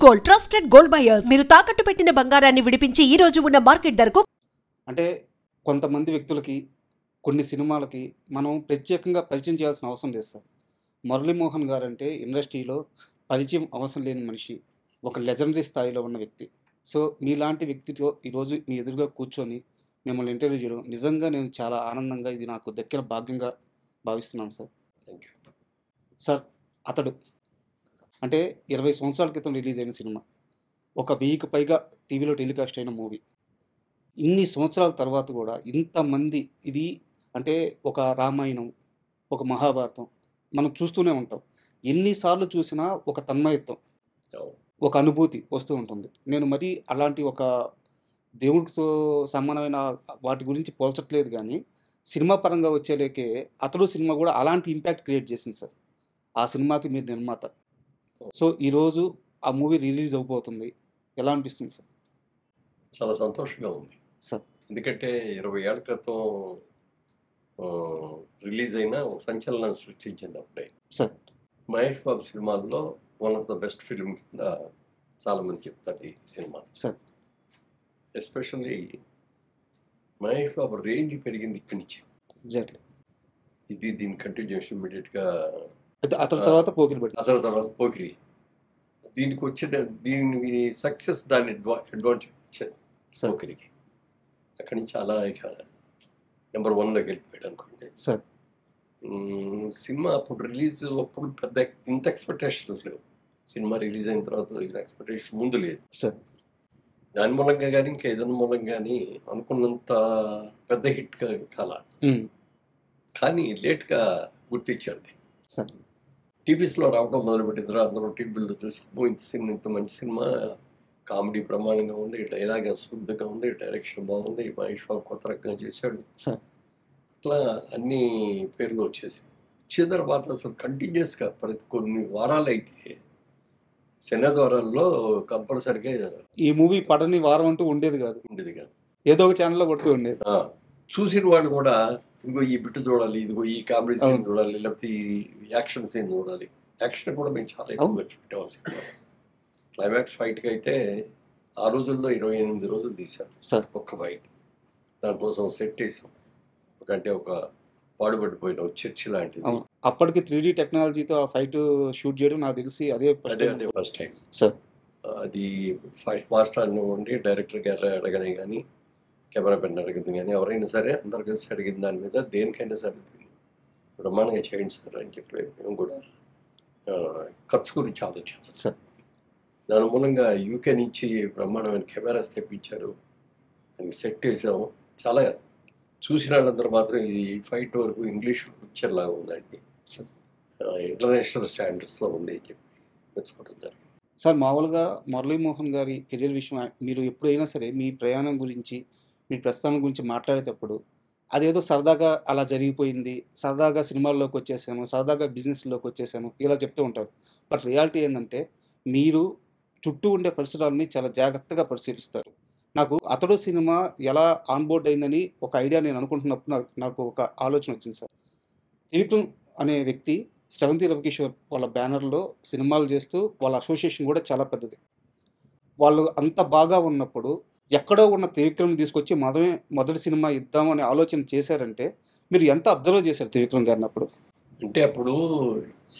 Gold trusted gold buyers మీరు తాకట్టు పెట్టిన బంగారాన్ని విడిపించి ఈ రోజు ఉన్న మార్కెట్ ధరకు. అంటే కొంతమంది వ్యక్తులకి కొన్ని సినిమాలకి మనం ప్రత్యేకంగా పరిచయం చేయాల్సిన అవసరం లేదు సార్. మురళీమోహన్ గారు అంటే ఇండస్ట్రీలో పరిచయం అవసరం లేని మనిషి, ఒక లెజెండరీ స్థాయిలో ఉన్న వ్యక్తి. సో మీలాంటి వ్యక్తితో ఈరోజు మీ ఎదురుగా కూర్చొని మిమ్మల్ని ఇంటర్వ్యూ చేయడం నిజంగా నేను చాలా ఆనందంగా, ఇది నాకు దక్కిన భాగ్యంగా భావిస్తున్నాను సార్. Thank you. సార్, అతడు అంటే 20 సంవత్సరాల క్రితం రిలీజ్ అయిన సినిమా, ఒక 1000కి పైగా టీవీలో టెలికాస్ట్ అయిన మూవీ. ఇన్ని సంవత్సరాల తర్వాత కూడా ఇంతమంది, ఇది అంటే ఒక రామాయణం, ఒక మహాభారతం మనం చూస్తూనే ఉంటాం. ఎన్నిసార్లు చూసినా ఒక తన్మయత్వం, ఒక అనుభూతి వస్తూ ఉంటుంది. నేను మరీ అలాంటి ఒక దేవుడితో సమానమైన వాటి గురించి పోల్చట్లేదు, కానీ సినిమా పరంగా వచ్చేలేకే అతడు సినిమా కూడా అలాంటి ఇంపాక్ట్ క్రియేట్ చేసింది సార్. ఆ సినిమాకి మీరు నిర్మాత. సో ఈరోజు ఆ మూవీ రిలీజ్ అవబోతుంది, ఎలా అనిపిస్తుంది సార్? చాలా సంతోషంగా ఉంది సార్. ఎందుకంటే 20 ఏళ్ల క్రితం రిలీజ్ అయిన ఒక సంచలనం సృష్టించింది అప్పుడే. సార్, మహేష్ బాబు సినిమాల్లో one of the best film కింద చాలామంది చెప్తారు ఈ cinema. Sir, especially Mahesh Babu range పెరిగింది ఇక్కడి నుంచి. ఎగ్జాక్ట్లీ. ఇది దీని కంటిన్యూషన్ ఇమీడియట్గా అయితే అతని తర్వాత పోకిరి పడి అసలు తర్వాత పోకిరి దీనికి వచ్చిన దీని సక్సెస్ దాని అడ్వాంటేజ్ ఇచ్చింది సార్. పోకిరికి. అక్కడి నుంచి అలా ఇక నెంబర్ 1లోకి వెళ్ళిపోయాడు అనుకోండి. సార్, సినిమా అప్పుడు రిలీజ్ అప్పుడు పెద్ద ఇంత ఎక్స్పెక్టేషన్స్ లేవు. సినిమా రిలీజ్ అయిన తర్వాత ఎక్స్పెక్టేషన్ ముందు లేదు సార్. దాని మూలంగా కానీ ఇంకా ఏదైనా మూలంగా కానీ అనుకున్నంత పెద్ద హిట్ కాల, కానీ లేట్గా గుర్తించారు. సార్, టీవీస్లో రావడం మొదలుపెట్టిన తర్వాత అందరూ టీవీలో చూసి ఇంత సినిమా, ఇంత మంచి సినిమా, కామెడీ ప్రమాణంగా ఉంది, డైలాగ్ అస్ఫుద్ధంగా ఉంది, డైరెక్షన్ బాగుంది, మహేష్ బాబు కొత్త రకంగా చేశాడు, సార్. అట్లా అన్ని పేర్లు వచ్చేసింది. వచ్చిన తర్వాత అసలు కంటిన్యూస్గా ప్రతి కొన్ని వారాలు అయితే శనివారాల్లో కంపల్సరిగా ఈ మూవీ పడని వారం అంటూ ఉండేది కాదు, ఉండేది కాదు. ఏదో ఒక ఛానల్లో కొడుతూ ఉండేది. చూసిన వాళ్ళు కూడా ఇదిగో ఈ బిట్టు చూడాలి, ఇదిగో ఈ కామెడీ సీన్ చూడాలి, లేకపోతే ఈ యాక్షన్ సీన్ చూడాలి. యాక్షన్ కూడా మేము చాలా ఎక్కువ ఖర్చు పెట్టాము సినిమా. క్లైమాక్స్ ఫైట్కి అయితే ఆ రోజుల్లో 28 రోజులు తీశాం సార్. ఒక్క ఫైట్. దానికోసం సెట్ వేసాం. అంటే ఒక పాడుపడిపోయిన ఒక చర్చి లాంటిది. అప్పటికి 3D టెక్నాలజీతో ఆ ఫైట్ షూట్ చేయడం నాకు తెలిసి అదే ఫస్ట్ టైం సార్. అది ఫస్ట్ మాస్టర్ ఉండి డైరెక్టర్ గారు అడగనే కానీ, కెమెరా పెన్ అడిగింది కానీ, ఎవరైనా సరే అందరు కలిసి అడిగిన దాని మీద దేనికైనా సరే బ్రహ్మాండంగా చేయండి సార్ అని చెప్పి మేము కూడా ఖర్చు గురించి ఆలోచించాం సార్. దాని మూలంగా యూకే నుంచి బ్రహ్మాండమైన కెమెరాస్ తెప్పించారు, దానికి సెట్ వేసాము. చాలా చూసిన వాళ్ళందరూ మాత్రం ఇది ఫైట్ వరకు ఇంగ్లీష్ పిక్చర్ లాగా ఉందండి, ఇంటర్నేషనల్ స్టాండర్డ్స్లో ఉంది అని చెప్పి మెచ్చుకోవడం జరిగింది. సార్, మామూలుగా మురళీమోహన్ గారి కెరీర్ విషయం మీరు ఎప్పుడైనా సరే మీ ప్రయాణం గురించి, మీ ప్రస్థానం గురించి మాట్లాడేటప్పుడు అదేదో సరదాగా అలా జరిగిపోయింది, సరదాగా సినిమాల్లోకి వచ్చేసాను, సరదాగా బిజినెస్లోకి వచ్చేసాను ఇలా చెప్తూ ఉంటారు. బట్ రియాలిటీ ఏంటంటే మీరు చుట్టూ ఉండే పరిసరాలని చాలా జాగ్రత్తగా పరిశీలిస్తారు. నాకు అతడు సినిమా ఎలా ఆన్బోర్డ్ అయిందని ఒక ఐడియా నేను అనుకుంటున్నప్పుడు నాకు ఒక ఆలోచన వచ్చింది సార్. త్రివిక్రమ్ అనే వ్యక్తి శ్రవంతి రవికిషోర్ వాళ్ళ బ్యానర్లో సినిమాలు చేస్తూ వాళ్ళ అసోసియేషన్ కూడా చాలా పెద్దది. వాళ్ళు అంత బాగా ఉన్నప్పుడు ఎక్కడో ఉన్న త్రివిక్రమ్ తీసుకొచ్చి మొదటి సినిమా ఇద్దామని ఆలోచన చేశారంటే మీరు ఎంత అబ్జర్వ్ చేశారు త్రివిక్రమ్ గారిని అప్పుడు? అంటే అప్పుడు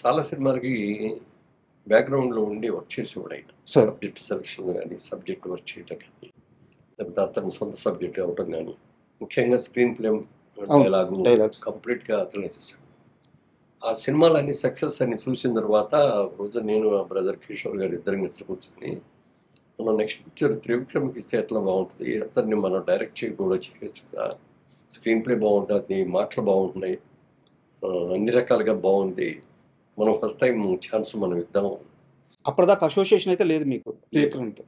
చాలా సినిమాలకి బ్యాక్గ్రౌండ్లో ఉండి వర్క్ చేసేవాడు ఆయన. సార్. సబ్జెక్ట్ సెలక్షన్ కానీ, సబ్జెక్ట్ వర్క్ చేయటం కానీ, లేకపోతే అతని సొంత సబ్జెక్ట్ అవ్వటం కానీ, ముఖ్యంగా స్క్రీన్ ప్లే, డైలాగ్స్ కంప్లీట్గా అతనే చేశాడు. ఆ సినిమాలన్నీ సక్సెస్ అని చూసిన తర్వాత రోజు నేను ఆ బ్రదర్ కిషోర్ గారు ఇద్దరం కలిసి కూర్చొని మనం నెక్స్ట్ పిక్చర్ త్రివిక్రమ్కి ఇస్తే ఎట్లా బాగుంటుంది, అతన్ని మనం డైరెక్ట్ కూడా చేయొచ్చు కదా, స్క్రీన్ ప్లే బాగుంటుంది, మాటలు బాగుంటున్నాయి, అన్ని రకాలుగా బాగుంది, మనం ఫస్ట్ టైం ఛాన్స్ మనం ఇద్దాము. అప్పటిదాకా అసోసియేషన్ అయితే లేదు మీకు త్రివిక్రమ్తో?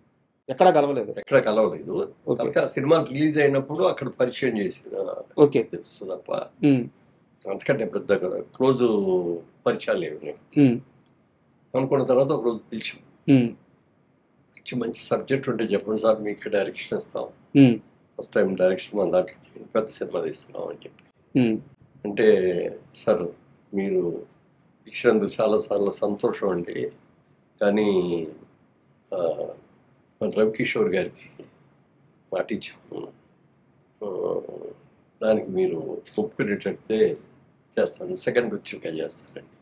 ఎక్కడా కలవలేదు? ఎక్కడ కలవలేదు. కాబట్టి ఆ సినిమా రిలీజ్ అయినప్పుడు అక్కడ పరిచయం చేసిన తెలుసు తప్ప అంతకంటే పెద్ద క్లోజ్ పరిచయాలు లేవు. అనుకున్న తర్వాత ఒకరోజు పిలిచాం, మంచి సబ్జెక్ట్ ఉంటే చెప్పండి సార్, మీకే డైరెక్షన్ ఇస్తాం, ఫస్ట్ టైం డైరెక్షన్ మన దాంట్లో పెద్ద సినిమా తీస్తున్నాం అని చెప్పి. అంటే సార్ మీరు ఇచ్చినందుకు చాలాసార్లు సంతోషం అండి, కానీ ఆ, మన రవికిషోర్ గారికి మాట ఇచ్చాము. ఆ, దానికి మీరు ఒప్పుకునేటట్టే చేస్తాను, సెకండ్ పిక్చర్గా చేస్తానండి.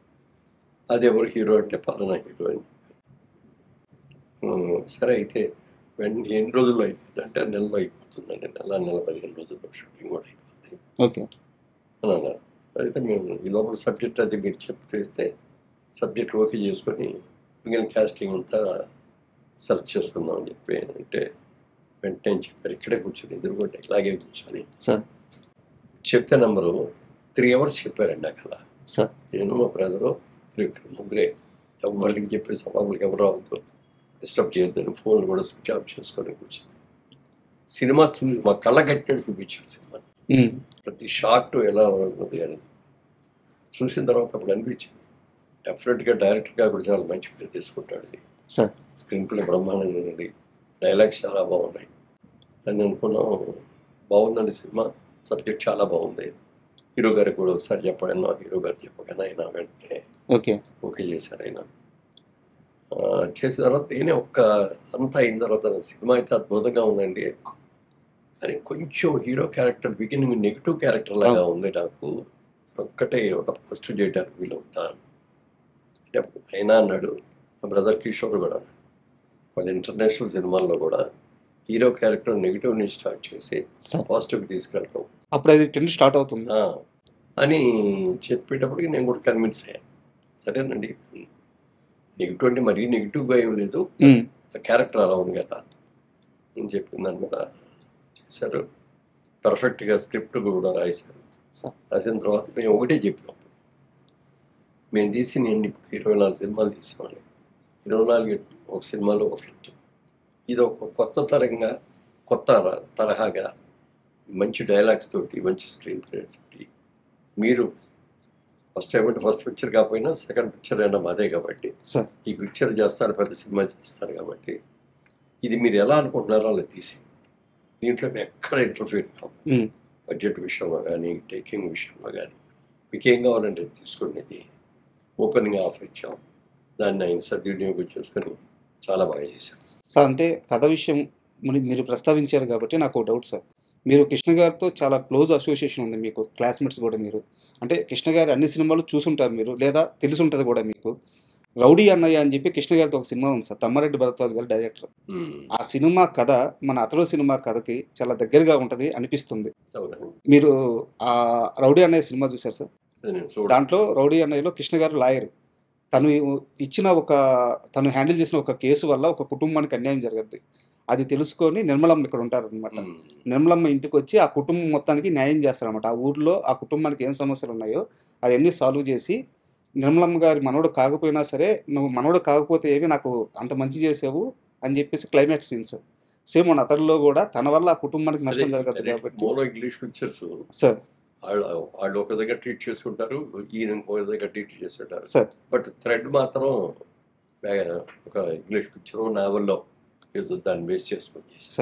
అది ఎవరు హీరో అంటే పలానా హీరో అని. సరే అయితే ఎన్ని రోజుల్లో అయిపోతుంది అంటే నెలలో అయిపోతుందండి, నెల 15 రోజుల్లో షూటింగ్ కూడా అయిపోతుంది ఓకే. అని అన్నారు. అయితే మేము ఈ లోపల సబ్జెక్ట్ అది మీరు చెప్పేస్తే సబ్జెక్ట్ ఓకే చేసుకొని మిగిలిన క్యాస్టింగ్ అంతా సెలెక్ట్ చేసుకుందాం అని చెప్పి అంటే వెంటనే చెప్పారు. ఇక్కడే కూర్చొని ఎదురుకుంటే ఇలాగే కూర్చొని సార్ చెప్తే నెంబరు 3 hours చెప్పారండి ఆ కథ. సార్ నేను మా బ్రదరు ముగ్గురే, ఎవరికి చెప్పేసి లోపలికి ఎవరు రావద్దు, డిస్టర్బ్ చేయొద్దని ఫోన్లు కూడా స్విచ్ ఆఫ్ చేసుకొని కూర్చొని సినిమా మా కళ్ళ కట్టినట్టు చూపించారు సినిమా. ప్రతి షాట్ ఎలా ఉన్నది అనేది చూసిన తర్వాత అప్పుడు అనిపించింది డెఫినెట్గా డైరెక్టర్గా కూడా చాలా మంచి పేరు తీసుకుంటాడు. సార్ స్క్రీన్ ప్లే బ్రహ్మాండంగా ఉంది, డైలాగ్స్ చాలా బాగున్నాయి అని అనుకున్నాం. బాగుందండి సినిమా, సబ్జెక్ట్ చాలా బాగుంది. హీరో గారికి కూడా ఒకసారి చెప్పాను, హీరో గారు చెప్పగానే ఆయన వెంటనే ఓకే చేశారు. ఆయన చేసిన తర్వాత నేనే అంతా అయిన తర్వాత సినిమా అయితే అద్భుతంగా ఉందండి. కానీ కొంచెం hero character beginning negative character లాగా ఉంది. నాకు ఒక్కటే ఒక పాజిటివ్ చేయడానికి వీలు ఉంటాను అయినా అన్నాడు. మా బ్రదర్ కిషోర్ కూడా వాళ్ళ ఇంటర్నేషనల్ సినిమాల్లో కూడా హీరో క్యారెక్టర్ నెగిటివ్ నుంచి స్టార్ట్ చేసి పాజిటివ్కి తీసుకెళ్ళటం, అప్పుడు అది ట్రెండ్ స్టార్ట్ అవుతుంది అని చెప్పేటప్పటికి నేను కూడా కన్విన్స్ అయ్యాను. సరేనండి, నెగిటివ్ అంటే మరీ నెగిటివ్గా ఏం లేదు, క్యారెక్టర్ అలా ఉంది కదా అని చెప్పింది. దాని మీద చేశారు, పర్ఫెక్ట్గా స్క్రిప్ట్ కూడా రాశారు. రాసిన తర్వాత మేము ఒకటే చెప్పాం, మేము తీసి నేను 24 సినిమాలు తీసామండి. 24 ఒక సినిమాలో ఒక ఎత్తు, ఇది ఒక కొత్త తరహాగా మంచి డైలాగ్స్ తోటి, మంచి స్క్రీన్ ప్లే తోటి, మీరు ఫస్ట్ పిక్చర్ కాకపోయినా సెకండ్ పిక్చర్ అయినా మాదే కాబట్టి ఈ పిక్చర్ చేస్తారు, పెద్ద సినిమా చేస్తారు కాబట్టి ఇది మీరు ఎలా అనుకుంటున్నారో అలా తీసి దీంట్లో మేము ఎక్కడ ఇంటర్ఫీర్ కావు. బడ్జెట్ విషయంలో కానీ, టేకింగ్ విషయంలో కానీ మీకు ఏం కావాలంటే తీసుకునేది ఓపెన్గా ఆఫర్ ఇచ్చాం. దాన్ని ఆయన సద్వినియోగం చేసుకొని చాలా బాగా చేశారు సార్. అంటే కథ విషయం మీరు ప్రస్తావించారు కాబట్టి నాకు ఒక డౌట్ సార్. మీరు కృష్ణ గారితో చాలా క్లోజ్ అసోసియేషన్ ఉంది, మీకు క్లాస్మేట్స్ కూడా. మీరు అంటే కృష్ణ గారి అన్ని సినిమాలు చూసుంటారు మీరు, లేదా తెలిసి ఉంటుంది కూడా మీకు. రౌడీ అన్నయ్య అని చెప్పి కృష్ణ గారితో ఒక సినిమా ఉంది సార్, తమ్మారెడ్డి భరద్వాజ్ గారు డైరెక్టర్. ఆ సినిమా కథ మన అతడు సినిమా కథకి చాలా దగ్గరగా ఉంటుంది అనిపిస్తుంది. మీరు ఆ రౌడీ అన్నయ్య సినిమా చూశారు సార్? దాంట్లో రౌడీ అన్నయ్యలో కృష్ణ గారు లాయర్. తను హ్యాండిల్ చేసిన ఒక కేసు వల్ల ఒక కుటుంబానికి అన్యాయం జరగద్ది. అది తెలుసుకొని నిర్మలమ్మ ఇక్కడ ఉంటారనమాట. నిర్మలమ్మ ఇంటికి వచ్చి ఆ కుటుంబం మొత్తానికి న్యాయం చేస్తారనమాట. ఆ ఊర్లో ఆ కుటుంబానికి ఏం సమస్యలు ఉన్నాయో అవన్నీ సాల్వ్ చేసి, నిర్మలమ్మ గారి మనవడు కాకపోయినా సరే, నువ్వు మనవడు కాకపోతే ఏమి నాకు అంత మంచి చేసావు అని చెప్పేసి క్లైమాక్స్ సీన్స్. సేమ్ మన అతడిలో కూడా తన వల్ల ఆ కుటుంబానికి నష్టం జరగదు కాబట్టి ఇంగ్లీష్ పిక్చర్స్ సార్ వాళ్ళు ఒక దగ్గర ట్రీట్ చేసుకుంటారు, ఈయన ఒక దగ్గర ట్రీట్ చేస్తుంటారు సార్. బట్ థ్రెడ్ మాత్రం ఒక ఇంగ్లీష్ పిక్చర్ నావెల్లో ఏదో దాన్ని బేస్ చేసుకొని చేస్తారు.